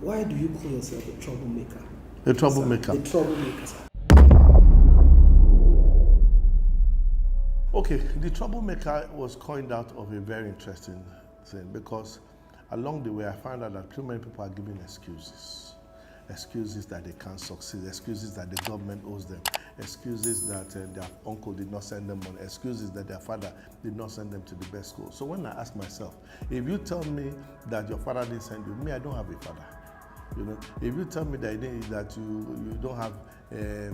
Why do you call yourself a troublemaker? A troublemaker. Sir, a troublemaker, sir. Okay, the troublemaker was coined out of a very interesting thing because along the way I found out that too many people are giving excuses. Excuses that they can't succeed, excuses that the government owes them, excuses that their uncle did not send them money, excuses that their father did not send them to the best school. So when I ask myself, if you tell me that your father didn't send you, me, I don't have a father. You know, if you tell me that you don't have a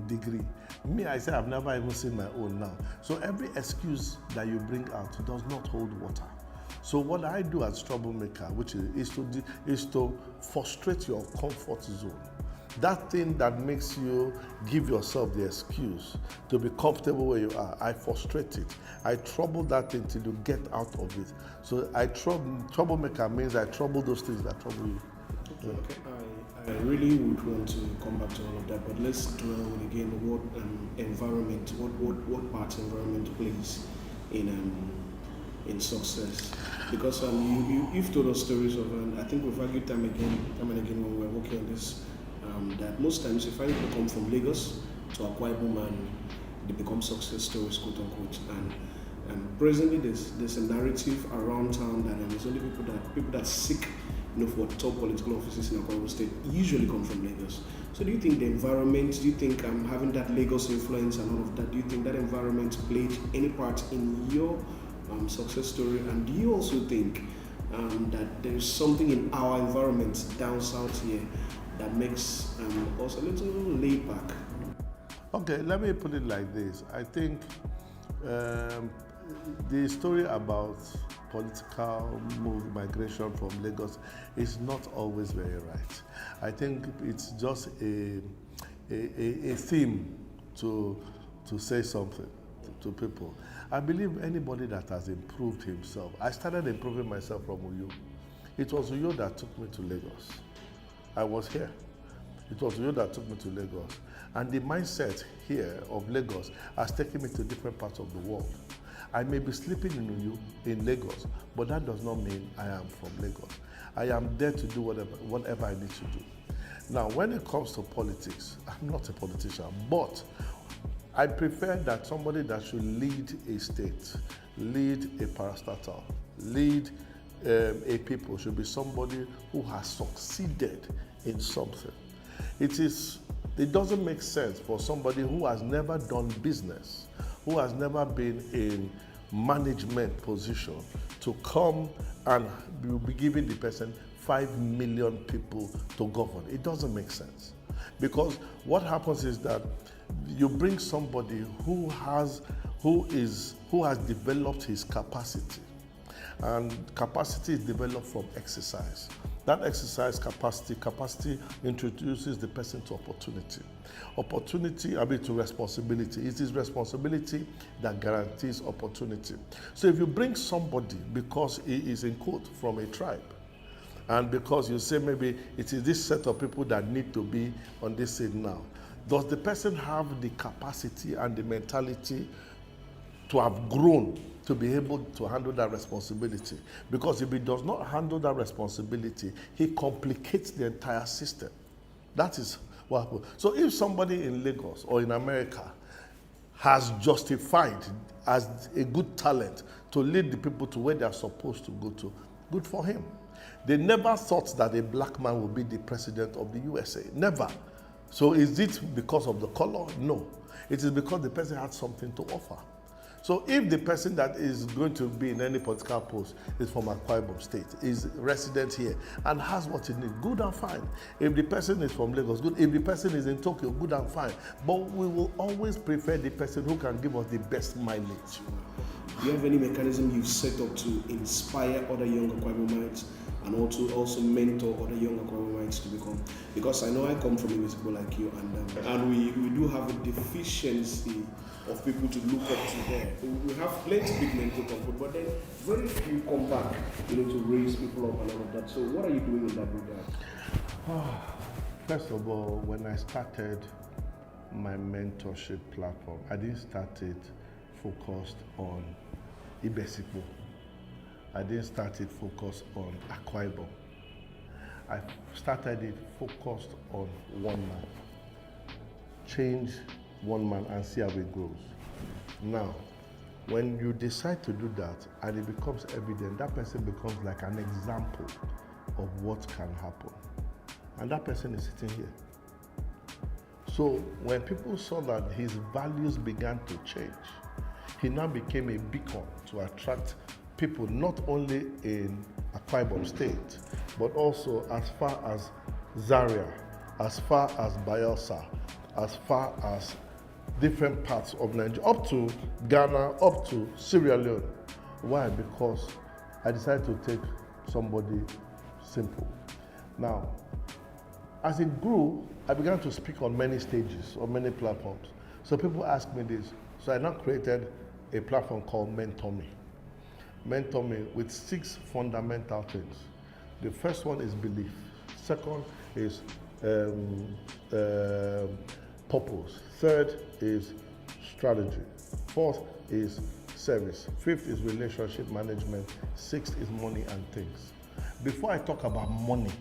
degree, me, I say I've never even seen my own now. So every excuse that you bring out does not hold water. So what I do as troublemaker, which is to frustrate your comfort zone. That thing that makes you give yourself the excuse to be comfortable where you are, I frustrate it. I trouble that thing till you get out of it. So troublemaker means I trouble those things that trouble you. Okay. I really would want to come back to all of that, but let's dwell again what environment, what part environment plays in success. Because you've told us stories of, and I think we've argued time and again when we're working on this, that most times you find people come from Lagos to Akwa Ibom and they become success stories, quote unquote. And presently there's a narrative around town that there's only people that seek for top political offices in Akwa Ibom State usually come from Lagos. So do you think the environment, do you think having that Lagos influence and all of that, do you think that environment played any part in your success story? And do you also think that there's something in our environment down south here that makes us a little laid back? Okay, let me put it like this. I think the story about political migration from Lagos is not always very right. I think it's just a theme to say something to people. I believe anybody that has improved himself. I started improving myself from Uyo. It was Uyo that took me to Lagos. I was here. It was Uyo that took me to Lagos. And the mindset here of Lagos has taken me to different parts of the world. I may be sleeping in Uyo, in Lagos, but that does not mean I am from Lagos. I am there to do whatever I need to do. Now, when it comes to politics, I'm not a politician, but I prefer that somebody that should lead a state, lead a parastatal, lead a people should be somebody who has succeeded in something. It doesn't make sense for somebody who has never done business, who has never been in management position to come and be giving the person 5 million people to govern. It doesn't make sense. Because what happens is that you bring somebody who has developed his capacity. And capacity is developed from exercise. That exercise capacity introduces the person to opportunity. To responsibility. It is responsibility that guarantees opportunity. So if you bring somebody because he is in quote from a tribe, and because you say maybe it is this set of people that need to be on this seat now, does the person have the capacity and the mentality to have grown to be able to handle that responsibility? Because if he does not handle that responsibility, he complicates the entire system. That is what happens. So if somebody in Lagos or in America has justified as a good talent to lead the people to where they are supposed to go to, good for him. They never thought that a black man would be the president of the USA. Never. So is it because of the color? No. It is because the person had something to offer. So if the person that is going to be in any political post is from Akwa Ibom State, is resident here, and has what he needs, good and fine. If the person is from Lagos, good. If the person is in Tokyo, good and fine. But we will always prefer the person who can give us the best mileage. Do you have any mechanism you've set up to inspire other young Akwa Ibomites and also mentor other young Akwa Ibomites to become? Because I know I come from a people like you, and we do have a deficiency of people to look up to there. We have plenty of big men to come, but then very few come back, to raise people up and all of that. So what are you doing in that regard? First of all, when I started my mentorship platform, I didn't start it focused on Ibesipo. I didn't start it focused on Akwa Ibom. I started it focused on one man. Change one man and see how it grows. Now, when you decide to do that and it becomes evident, that person becomes like an example of what can happen. And that person is sitting here. So when people saw that his values began to change, he now became a beacon to attract people not only in Akwa Ibom State, but also as far as Zaria, as far as Bayelsa, as far as different parts of Nigeria, up to Ghana, up to Sierra Leone. Why? Because I decided to take somebody simple. Now, as it grew, I began to speak on many stages, on many platforms. So people ask me this. So I now created a platform called Mentor Me. Mentor Me with 6 fundamental things. The first one is belief. Second is purpose. Third is strategy. Fourth is service. Fifth is relationship management. Sixth is money and things. Before I talk about money,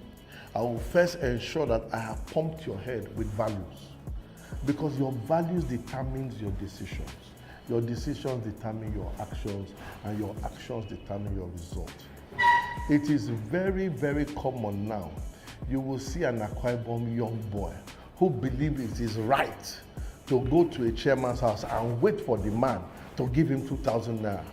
I will first ensure that I have pumped your head with values, because your values determines your decisions. Your decisions determine your actions, and your actions determine your results. It is very, very common now. You will see an Akwa Ibom young boy who believes it is right to go to a chairman's house and wait for the man to give him 2,000 naira.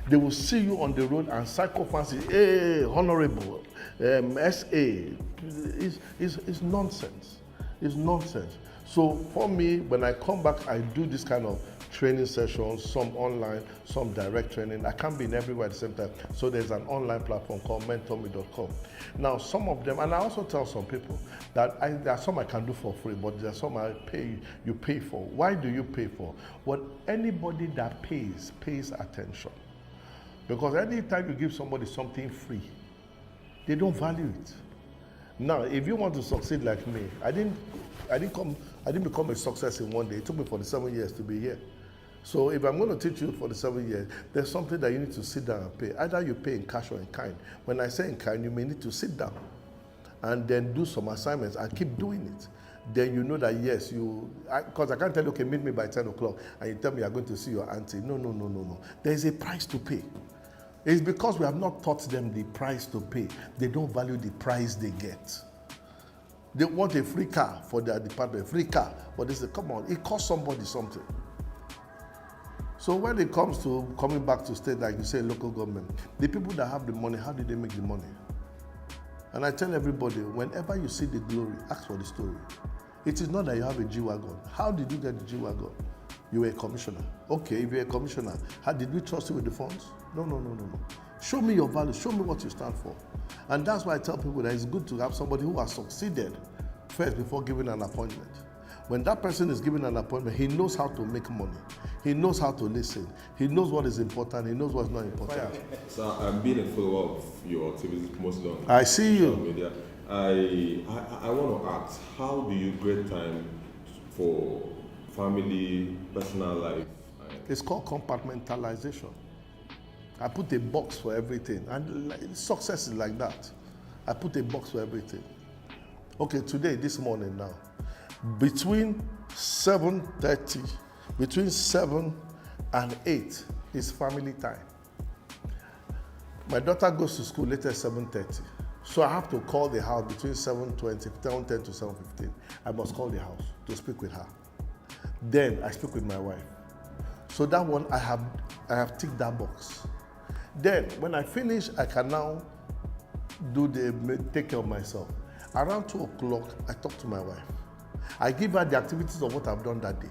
They will see you on the road and psycho fancy, hey, honorable, SA. It's nonsense. It's nonsense. So for me, when I come back, I do this kind of training sessions, some online, some direct training. I can't be in everywhere at the same time. So there's an online platform called mentorme.com. Now, some of them, and I also tell some people that there are some I can do for free, but there are some you pay for. Why do you pay for? What anybody that pays attention. Because anytime you give somebody something free, they don't value it. Now, if you want to succeed like me, I didn't become a success in one day. It took me 47 years to be here. So if I'm going to teach you for the 7 years, there's something that you need to sit down and pay. Either you pay in cash or in kind. When I say in kind, you may need to sit down and then do some assignments and keep doing it. Then you know that yes, because I can't tell you, okay, meet me by 10 o'clock and you tell me you're going to see your auntie. No. There is a price to pay. It's because we have not taught them the price to pay. They don't value the price they get. They want a free car for their department, free car. But they say, come on, it costs somebody something. So when it comes to coming back to state, like you say, local government, the people that have the money, how did they make the money? And I tell everybody, whenever you see the glory, ask for the story. It is not that you have a G-Wagon. How did you get the G-Wagon? You were a commissioner. Okay, if you're a commissioner, how did we trust you with the funds? No. Show me your values. Show me what you stand for. And that's why I tell people that it's good to have somebody who has succeeded first before giving an appointment. When that person is given an appointment, he knows how to make money. He knows how to listen. He knows what is important. He knows what's not important. So I'm being a follower of your activities mostly on I see social you. media. I want to ask, how do you create time for family, personal life? It's called compartmentalization. I put a box for everything, and success is like that. I put a box for everything. Okay, today, this morning now, between 7:30, between 7 and 8 is family time. My daughter goes to school later at 7:30. So I have to call the house between 7:20, 7:10 to 7:15. I must call the house to speak with her. Then I speak with my wife. So that one, I have ticked that box. Then when I finish, I can now take care of myself. Around 2 o'clock, I talk to my wife. I give her the activities of what I've done that day.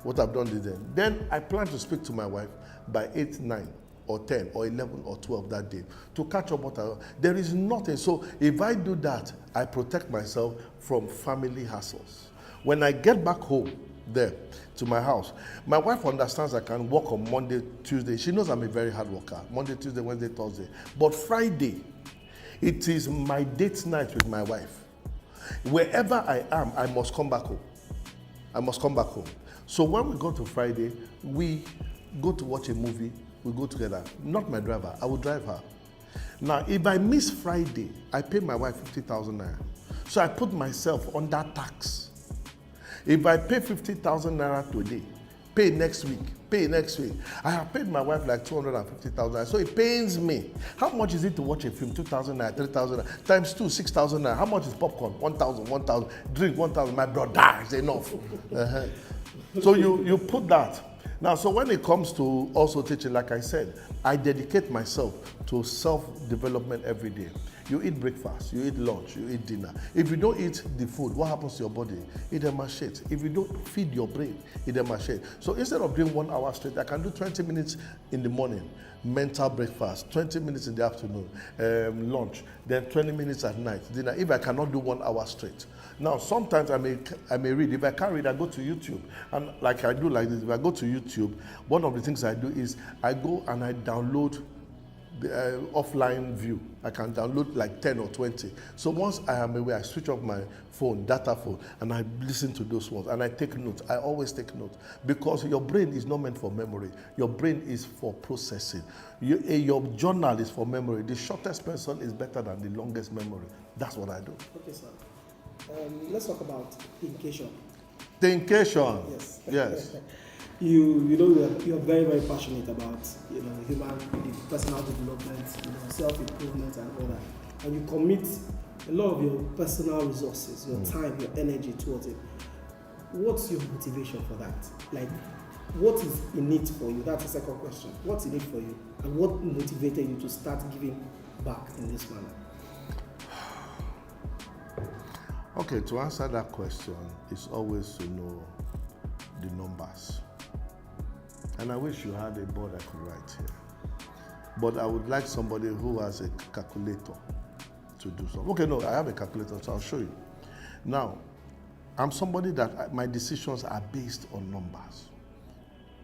What I've done this day. Then I plan to speak to my wife by 8, 9, or 10, or 11, or 12 that day to catch up what I. There is nothing. So if I do that, I protect myself from family hassles. When I get back home there to my house, my wife understands I can work on Monday, Tuesday. She knows I'm a very hard worker. Monday, Tuesday, Wednesday, Thursday. But Friday, it is my date night with my wife. Wherever I am, I must come back home. I must come back home. So when we go to Friday, we go to watch a movie, we go together. Not my driver, I will drive her. Now, if I miss Friday, I pay my wife 50,000 naira. So I put myself under tax. If I pay 50,000 naira today, pay next week, I have paid my wife like 250,000 naira. So it pains me. How much is it to watch a film? 2,000 naira, 3,000 naira, times 2, 6,000 naira. How much is popcorn? 1,000. Drink 1,000. My brother, is enough. So you put that. Now, so when it comes to also teaching, like I said, I dedicate myself to self-development every day. You eat breakfast, you eat lunch, you eat dinner. If you don't eat the food, what happens to your body? It emaciates. If you don't feed your brain, it emaciates. So instead of doing 1 hour straight, I can do 20 minutes in the morning, mental breakfast, 20 minutes in the afternoon, lunch, then 20 minutes at night, dinner, if I cannot do 1 hour straight. Now, sometimes I may read. If I can't read, I go to YouTube. And like I do like this, if I go to YouTube, one of the things I do is I go and I download the offline view. I can download like 10 or 20. So once I am away, I switch off my phone, data phone, and I listen to those ones. And I take notes. I always take notes. Because your brain is not meant for memory. Your brain is for processing. Your journal is for memory. The shortest person is better than the longest memory. That's what I do. Okay, sir. Let's talk about thincation. Thincation. Yes. Yes. You're very, very passionate about personal development, self-improvement and all that. And you commit a lot of your personal resources, your time, your energy towards it. What's your motivation for that? Like, what is in it for you? That's the second question. What's in it for you? And what motivated you to start giving back in this manner? Okay, to answer that question, it's always to know the numbers. And I wish you had a board I could write here. But I would like somebody who has a calculator to do something. Okay, no, I have a calculator, so I'll show you. Now, I'm somebody that my decisions are based on numbers.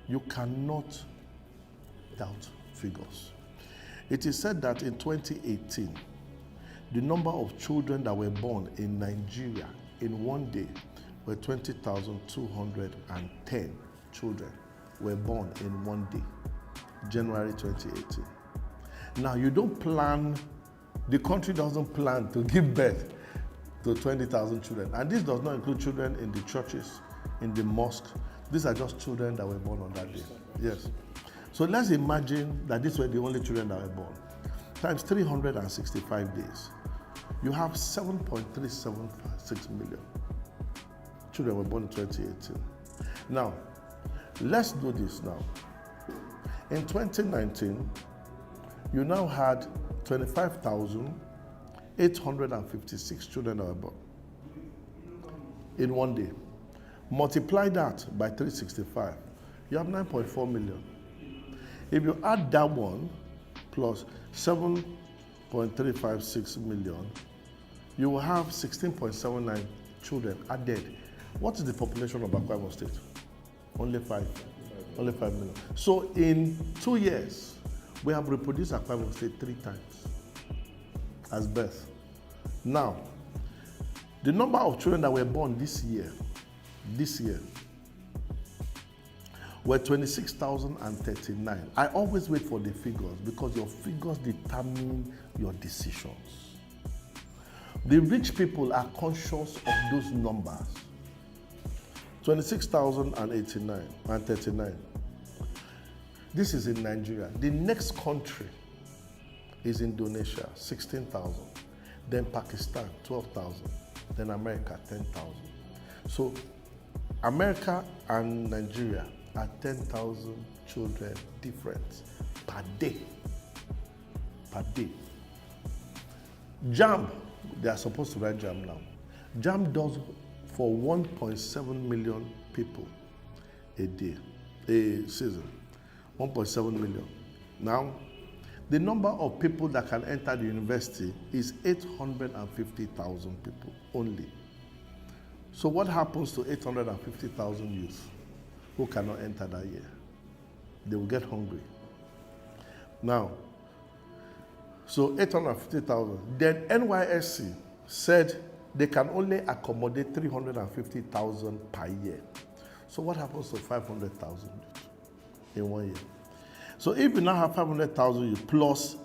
You cannot doubt figures. It is said that in 2018, the number of children that were born in Nigeria in one day were 20,210 children were born in one day, January 2018. Now, you don't plan, the country doesn't plan to give birth to 20,000 children. And this does not include children in the churches, in the mosque. These are just children that were born on that day. Yes. So let's imagine that these were the only children that were born. Times 365 days. You have 7.376 million children were born in 2018. Now, let's do this now. In 2019, you now had 25,856 children that were born in one day. Multiply that by 365, you have 9.4 million. If you add that one plus 7.356 million, you will have 16.79 children added. What is the population of Akwa Ibom State? Only 5 million. So in 2 years, we have reproduced Akwa Ibom State 3 times as birth. Now, the number of children that were born this year were 26,039. I always wait for the figures because your figures determine your decisions. The rich people are conscious of those numbers. 26,089 and 39. This is in Nigeria. The next country is Indonesia, 16,000. Then Pakistan, 12,000. Then America, 10,000. So America and Nigeria are 10,000 children difference per day. Per day. JAMB, they are supposed to write JAMB now. JAMB does for 1.7 million people a day, a season. 1.7 million. Now, the number of people that can enter the university is 850,000 people only. So what happens to 850,000 youth who cannot enter that year? They will get hungry. Now, so 850,000. Then NYSC said they can only accommodate 350,000 per year. So what happens to 500,000 in 1 year? So if you now have 500,000 plus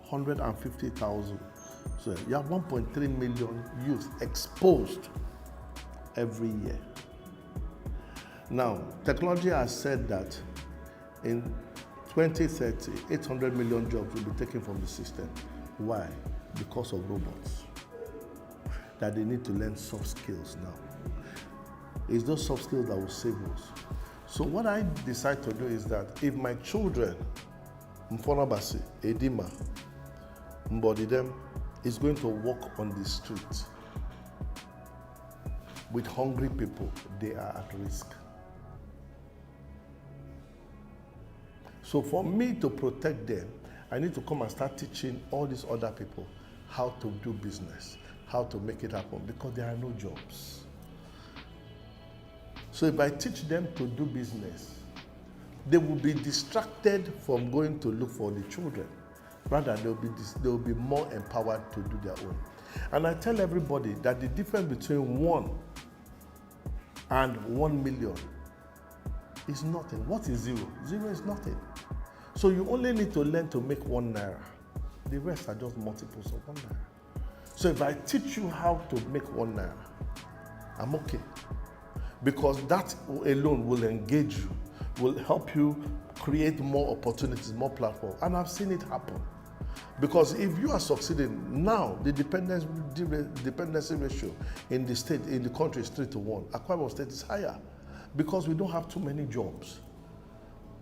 150,000. So you have 1.3 million youth exposed every year. Now, technology has said that in 2030, 800 million jobs will be taken from the system. Why? Because of robots. That they need to learn soft skills now. It's those soft skills that will save us. So what I decide to do is that if my children, Mfonabasi, Edima, Mbodidem, is going to walk on the street with hungry people, they are at risk. So for me to protect them, I need to come and start teaching all these other people how to do business, how to make it happen, because there are no jobs. So if I teach them to do business, they will be distracted from going to look for the children. Rather, they will be more empowered to do their own. And I tell everybody that the difference between 1 and 1 million is nothing. What is 0? 0 is nothing. So you only need to learn to make 1 naira. The rest are just multiples of 1 naira. So if I teach you how to make 1 naira, I'm okay. Because that alone will engage you, will help you create more opportunities, more platforms. And I've seen it happen. Because if you are succeeding now, the dependency ratio in the state, in the country is 3-to-1. Akwa Ibom State is higher because we don't have too many jobs.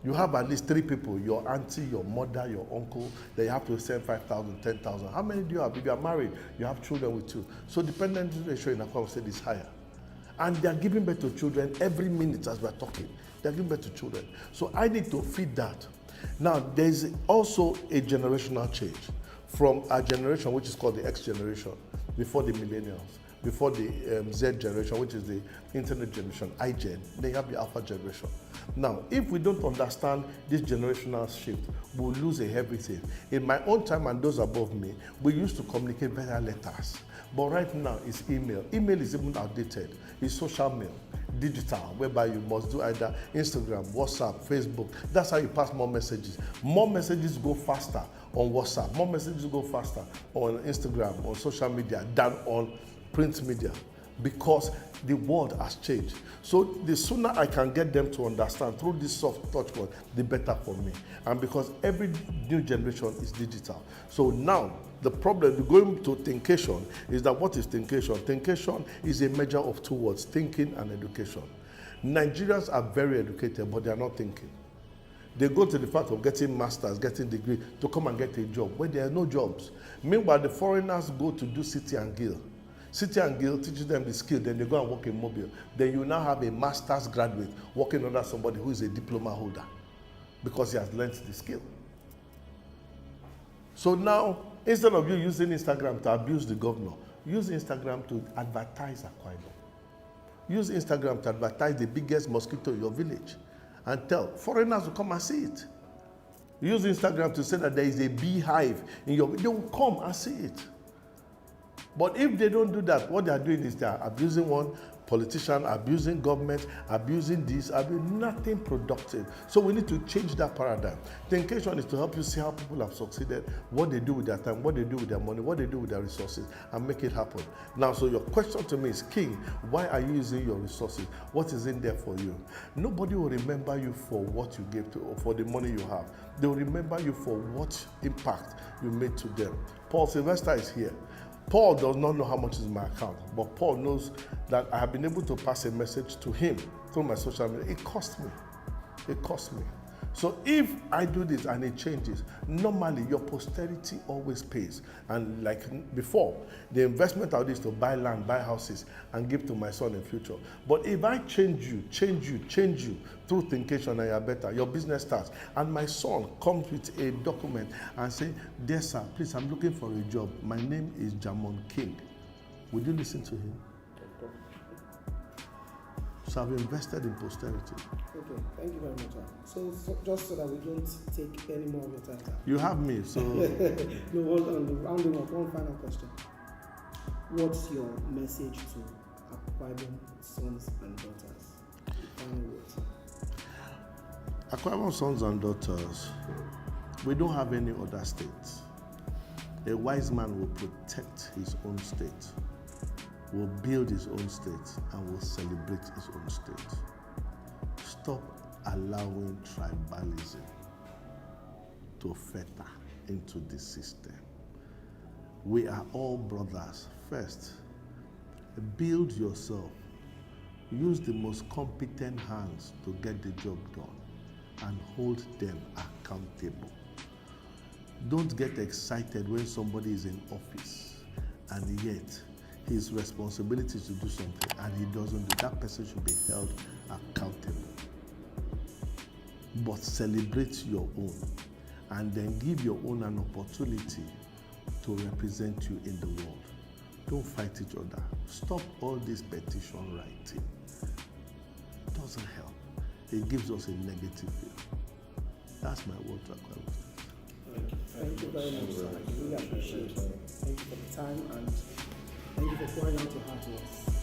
You have at least 3 people, your auntie, your mother, your uncle, that you have to send 5,000, 10,000. How many do you have? If you are married, you have children with you. So dependency ratio in Akwa Ibom State is higher. And they are giving birth to children every minute as we're talking. They are giving birth to children. So I need to feed that. Now, there's also a generational change from a generation which is called the X generation, before the millennials, before the Z generation, which is the internet generation, iGen. They have the Alpha generation. Now, if we don't understand this generational shift, we'll lose everything. In my own time and those above me, we used to communicate via letters. But right now, it's email. Email is even outdated. It's social mail, digital, whereby you must do either Instagram, WhatsApp, Facebook. That's how you pass more messages. More messages go faster on WhatsApp. More messages go faster on Instagram, on social media, than on print media, because the world has changed. So the sooner I can get them to understand through this soft touch point, the better for me. And because every new generation is digital. So now, the problem going to thinkation is that what is thinkation? Thinkation is a measure of 2 words, thinking and education. Nigerians are very educated, but they are not thinking. They go to the fact of getting masters, getting degree to come and get a job, where there are no jobs. Meanwhile, the foreigners go to do City and Guild. City and Guild teaches them the skill, then they go and work in mobile. Then you now have a master's graduate working under somebody who is a diploma holder because he has learned the skill. So now, instead of you using Instagram to abuse the governor, use Instagram to advertise Akwa Ibom. Use Instagram to advertise the biggest mosquito in your village and tell foreigners to come and see it. Use Instagram to say that there is a beehive in your village. They will come and see it. But if they don't do that, what they are doing is they are abusing one politician, abusing government, abusing this, abusing nothing productive. So we need to change that paradigm. Thinkation is to help you see how people have succeeded, what they do with their time, what they do with their money, what they do with their resources, and make it happen. Now, so your question to me is, King, why are you using your resources? What is in there for you? Nobody will remember you for what you gave to, or for the money you have. They will remember you for what impact you made to them. Paul Sylvester is here. Paul does not know how much is in my account, but Paul knows that I have been able to pass a message to him through my social media. It cost me. It cost me. So if I do this and it changes, normally your posterity always pays. And like before, the investment I did is to buy land, buy houses, and give to my son in future. But if I change you through thinkation and you're better, your business starts. And my son comes with a document and say, dear sir, please, I'm looking for a job. My name is Ubong King. Would you listen to him? So I've invested in posterity. Okay, thank you very much. So just so that we don't take any more of your time. You have me, so... No, hold on, rounding up, one final question. What's your message to Akwa Ibom sons and daughters? Final words. Akwa Ibom sons and daughters, we don't have any other states. A wise man will protect his own state, will build his own state, and will celebrate his own state. Stop allowing tribalism to fetter into the system. We are all brothers. First, build yourself. Use the most competent hands to get the job done and hold them accountable. Don't get excited when somebody is in office and yet his responsibility is to do something and he doesn't do. That person should be held accountable. But celebrate your own and then give your own an opportunity to represent you in the world. Don't fight each other. Stop all this petition writing. It doesn't help. It gives us a negative feel. That's my word to acquire wisdom. Thank you very much, sir. I really appreciate it. Thank you for the time and thank you for pouring out your heart to us.